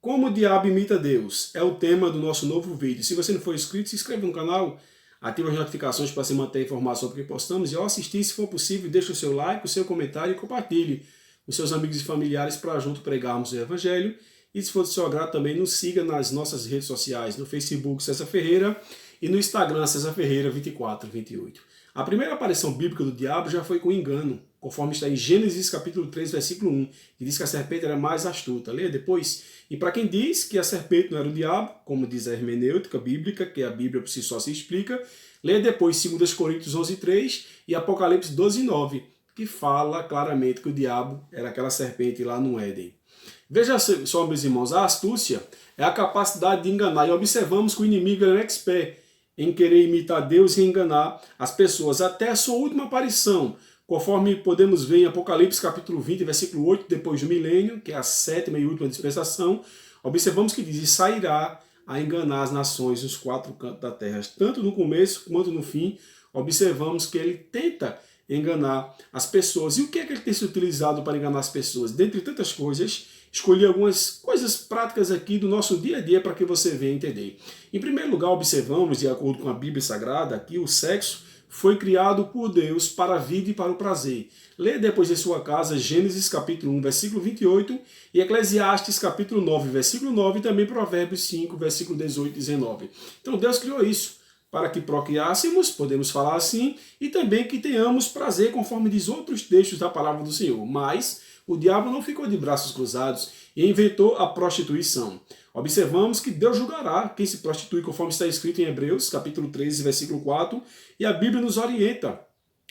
Como o diabo imita Deus? É o tema do nosso novo vídeo. Se você não for inscrito, se inscreva no canal, ative as notificações para se manter informado sobre o que postamos e ao assistir, se for possível, deixe o seu like, o seu comentário e compartilhe com seus amigos e familiares para junto pregarmos o Evangelho. E se for do seu agrado também, nos siga nas nossas redes sociais, no Facebook César Ferreira e no Instagram César Ferreira 2428. A primeira aparição bíblica do diabo já foi com engano, conforme está em Gênesis capítulo 3, versículo 1, que diz que a serpente era mais astuta. Leia depois. E para quem diz que a serpente não era o diabo, como diz a hermenêutica bíblica, que a Bíblia por si só se explica, leia depois 2 Coríntios 11, 3 e Apocalipse 12, 9, que fala claramente que o diabo era aquela serpente lá no Éden. Veja só, meus irmãos, a astúcia é a capacidade de enganar, e observamos que o inimigo é um expert em querer imitar Deus e enganar as pessoas, até a sua última aparição, conforme podemos ver em Apocalipse capítulo 20, versículo 8, depois do milênio, que é a sétima e última dispensação, observamos que diz, e sairá a enganar as nações nos quatro cantos da terra. Tanto no começo quanto no fim, observamos que ele tenta enganar as pessoas. E o que é que ele tem se utilizado para enganar as pessoas? Dentre tantas coisas, escolhi algumas coisas práticas aqui do nosso dia a dia para que você venha entender. Em primeiro lugar, observamos, de acordo com a Bíblia Sagrada, que o sexo foi criado por Deus para a vida e para o prazer. Leia depois em sua casa Gênesis capítulo 1, versículo 28 e Eclesiastes capítulo 9, versículo 9 e também Provérbios 5, versículo 18 e 19. Então Deus criou isso para que procriássemos, podemos falar assim, e também que tenhamos prazer, conforme diz outros textos da palavra do Senhor. Mas o diabo não ficou de braços cruzados e inventou a prostituição. Observamos que Deus julgará quem se prostitui, conforme está escrito em Hebreus, capítulo 13, versículo 4, e a Bíblia nos orienta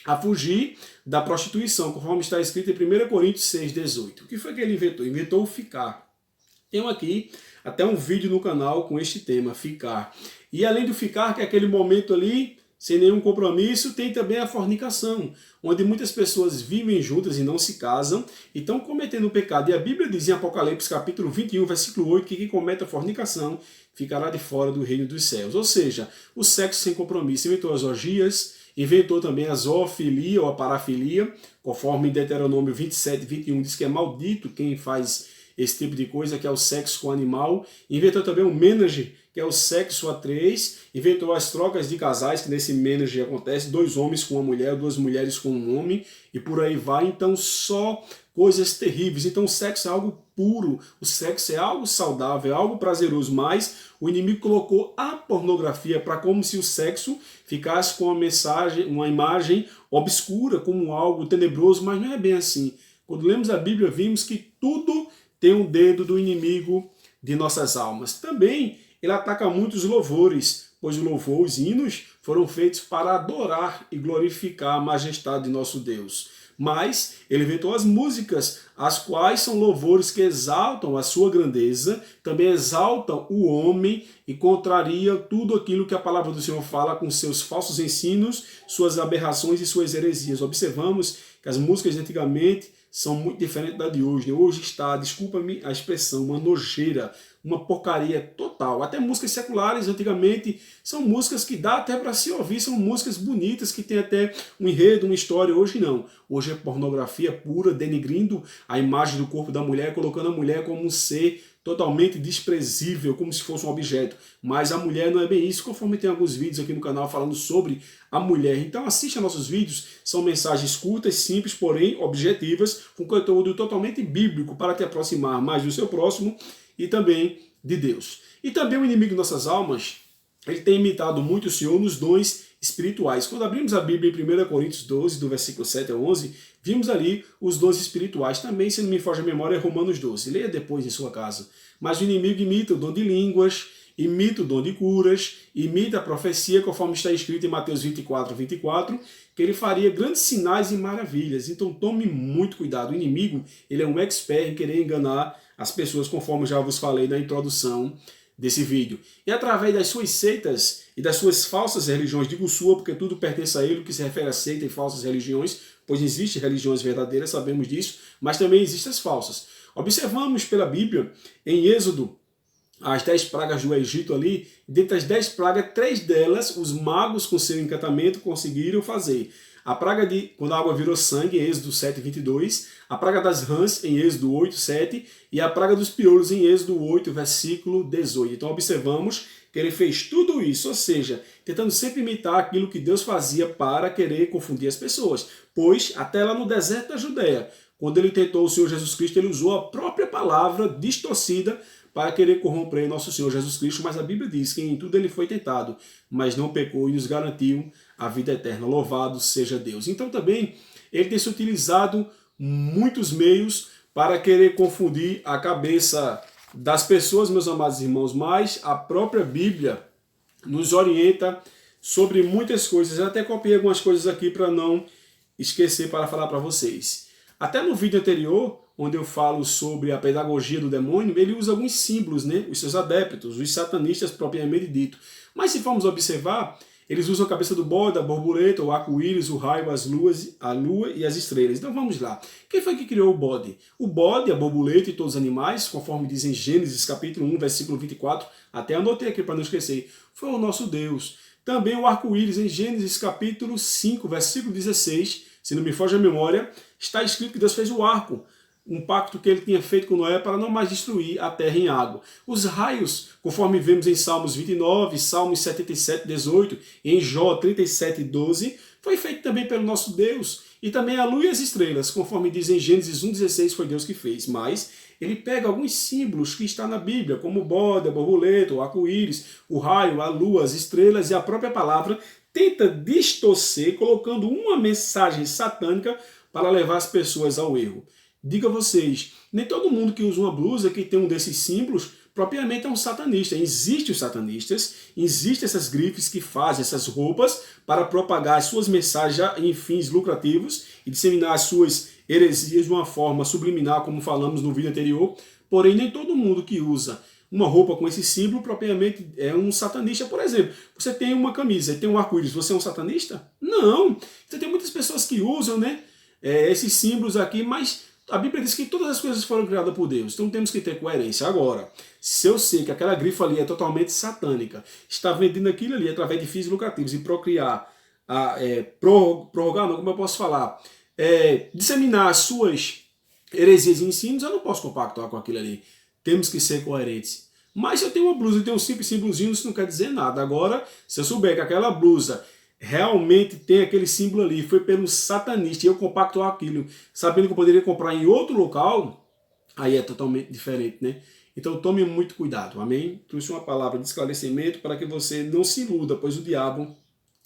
a fugir da prostituição, conforme está escrito em 1 Coríntios 6, 18. O que foi que ele inventou? Inventou o ficar. Tenho aqui até um vídeo no canal com este tema, ficar. E além do ficar, que é aquele momento ali, sem nenhum compromisso, tem também a fornicação, onde muitas pessoas vivem juntas e não se casam e estão cometendo o pecado. E a Bíblia diz em Apocalipse capítulo 21, versículo 8, que quem comete a fornicação ficará de fora do reino dos céus. Ou seja, o sexo sem compromisso. Inventou as orgias, inventou também a zoofilia ou a parafilia, conforme em Deuteronômio 27, 21 diz que é maldito quem faz esse tipo de coisa, que é o sexo com animal. Inventou também o menage, que é o sexo a três. Inventou as trocas de casais, que nesse menage acontece, 2 homens com uma mulher, 2 mulheres com um homem, e por aí vai. Então, só coisas terríveis. Então, o sexo é algo puro, o sexo é algo saudável, é algo prazeroso, mas o inimigo colocou a pornografia para como se o sexo ficasse com uma imagem obscura, como algo tenebroso, mas não é bem assim. Quando lemos a Bíblia, vimos que tudo tem um dedo do inimigo de nossas almas. Também ele ataca muitos louvores, pois o louvor, os hinos, foram feitos para adorar e glorificar a majestade de nosso Deus. Mas ele inventou as músicas, as quais são louvores que exaltam a sua grandeza, também exaltam o homem e contraria tudo aquilo que a palavra do Senhor fala com seus falsos ensinos, suas aberrações e suas heresias. Observamos que as músicas de antigamente são muito diferentes da de hoje. Hoje está, desculpa-me a expressão, uma nojeira, uma porcaria total. Até músicas seculares, antigamente, são músicas que dá até para se ouvir, são músicas bonitas, que tem até um enredo, uma história. Hoje não. Hoje é pornografia pura, denigrindo a imagem do corpo da mulher, colocando a mulher como um ser totalmente desprezível, como se fosse um objeto. Mas a mulher não é bem isso, conforme tem alguns vídeos aqui no canal falando sobre a mulher. Então assista nossos vídeos, são mensagens curtas, simples, porém objetivas, com conteúdo totalmente bíblico para te aproximar mais do seu próximo e também de Deus. E também o inimigo de nossas almas, ele tem imitado muito o Senhor nos dons espirituais. Quando abrimos a Bíblia em 1 Coríntios 12, do versículo 7 a 11, vimos ali os dons espirituais. Também, se não me foge a memória, é Romanos 12. Leia depois em sua casa. Mas o inimigo imita o dom de línguas, imita o dom de curas, imita a profecia, conforme está escrito em Mateus 24, 24, que ele faria grandes sinais e maravilhas. Então tome muito cuidado. O inimigo, ele é um expert em querer enganar as pessoas, conforme já vos falei na introdução desse vídeo. E através das suas seitas e das suas falsas religiões, digo sua porque tudo pertence a ele, o que se refere a seita e falsas religiões, pois existem religiões verdadeiras, sabemos disso, mas também existem as falsas. Observamos pela Bíblia, em Êxodo, as 10 pragas do Egito ali, dentre as 10 pragas, 3 delas, os magos com seu encantamento conseguiram fazer. a praga de quando a água virou sangue, em Êxodo 7:22, a praga das rãs, em Êxodo 8:7, e a praga dos piolhos, em Êxodo 8, versículo 18. Então observamos que ele fez tudo isso, ou seja, tentando sempre imitar aquilo que Deus fazia para querer confundir as pessoas. Pois, até lá no deserto da Judéia, quando ele tentou o Senhor Jesus Cristo, ele usou a própria palavra distorcida para querer corromper nosso Senhor Jesus Cristo, mas a Bíblia diz que em tudo ele foi tentado, mas não pecou e nos garantiu a vida eterna. Louvado seja Deus. Então também ele tem se utilizado muitos meios para querer confundir a cabeça das pessoas, meus amados irmãos, mas a própria Bíblia nos orienta sobre muitas coisas. Eu até copiei algumas coisas aqui para não esquecer para falar para vocês. Até no vídeo anterior, onde eu falo sobre a pedagogia do demônio, ele usa alguns símbolos, né? Os seus adeptos, os satanistas propriamente dito. Mas se formos observar, eles usam a cabeça do bode, a borboleta, o arco-íris, o raio, a lua e as estrelas. Então vamos lá. Quem foi que criou o bode? O bode, a borboleta e todos os animais, conforme diz em Gênesis capítulo 1, versículo 24, até anotei aqui para não esquecer, foi o nosso Deus. Também o arco-íris em Gênesis capítulo 5, versículo 16, se não me foge a memória, está escrito que Deus fez o arco, um pacto que ele tinha feito com Noé para não mais destruir a terra em água. Os raios, conforme vemos em Salmos 29, Salmos 77, 18, e em Jó 37, 12, foi feito também pelo nosso Deus. E também a lua e as estrelas, conforme diz em Gênesis 1,16, foi Deus que fez. Mas ele pega alguns símbolos que estão na Bíblia, como o bode, a borboleta, o arco-íris, o raio, a lua, as estrelas e a própria palavra, tenta distorcer, colocando uma mensagem satânica para levar as pessoas ao erro. Digo a vocês, nem todo mundo que usa uma blusa que tem um desses símbolos propriamente é um satanista. Existem os satanistas, existem essas grifes que fazem essas roupas para propagar as suas mensagens em fins lucrativos e disseminar as suas heresias de uma forma subliminar, como falamos no vídeo anterior. Porém, nem todo mundo que usa uma roupa com esse símbolo propriamente é um satanista. Por exemplo, você tem uma camisa e tem um arco-íris, você é um satanista? Não! Você tem muitas pessoas que usam, né, esses símbolos aqui, mas a Bíblia diz que todas as coisas foram criadas por Deus, então temos que ter coerência. Agora, se eu sei que aquela grifa ali é totalmente satânica, está vendendo aquilo ali através de fins lucrativos e procriar, prorrogar, não, como eu posso falar, disseminar as suas heresias e ensinos, eu não posso compactuar com aquilo ali. Temos que ser coerentes. Mas se eu tenho uma blusa e tenho um simples símbolozinho, isso não quer dizer nada. Agora, se eu souber que aquela blusa realmente tem aquele símbolo ali, foi pelo satanista, e eu compactuar aquilo, sabendo que eu poderia comprar em outro local, aí é totalmente diferente, né? Então tome muito cuidado, amém? Trouxe uma palavra de esclarecimento para que você não se iluda, pois o diabo,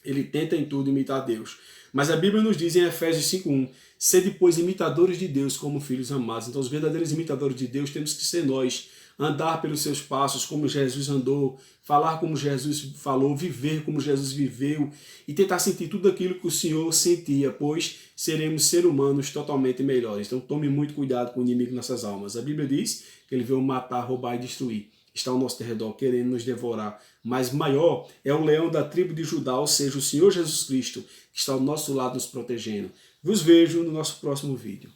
ele tenta em tudo imitar Deus. Mas a Bíblia nos diz em Efésios 5:1, sede, pois, imitadores de Deus como filhos amados. Então os verdadeiros imitadores de Deus temos que ser nós, andar pelos seus passos como Jesus andou, falar como Jesus falou, viver como Jesus viveu e tentar sentir tudo aquilo que o Senhor sentia, pois seremos seres humanos totalmente melhores. Então tome muito cuidado com o inimigo nessas almas. A Bíblia diz que ele veio matar, roubar e destruir. Está ao nosso redor querendo nos devorar, mas maior é o leão da tribo de Judá, ou seja, o Senhor Jesus Cristo, que está ao nosso lado nos protegendo. Vos vejo no nosso próximo vídeo.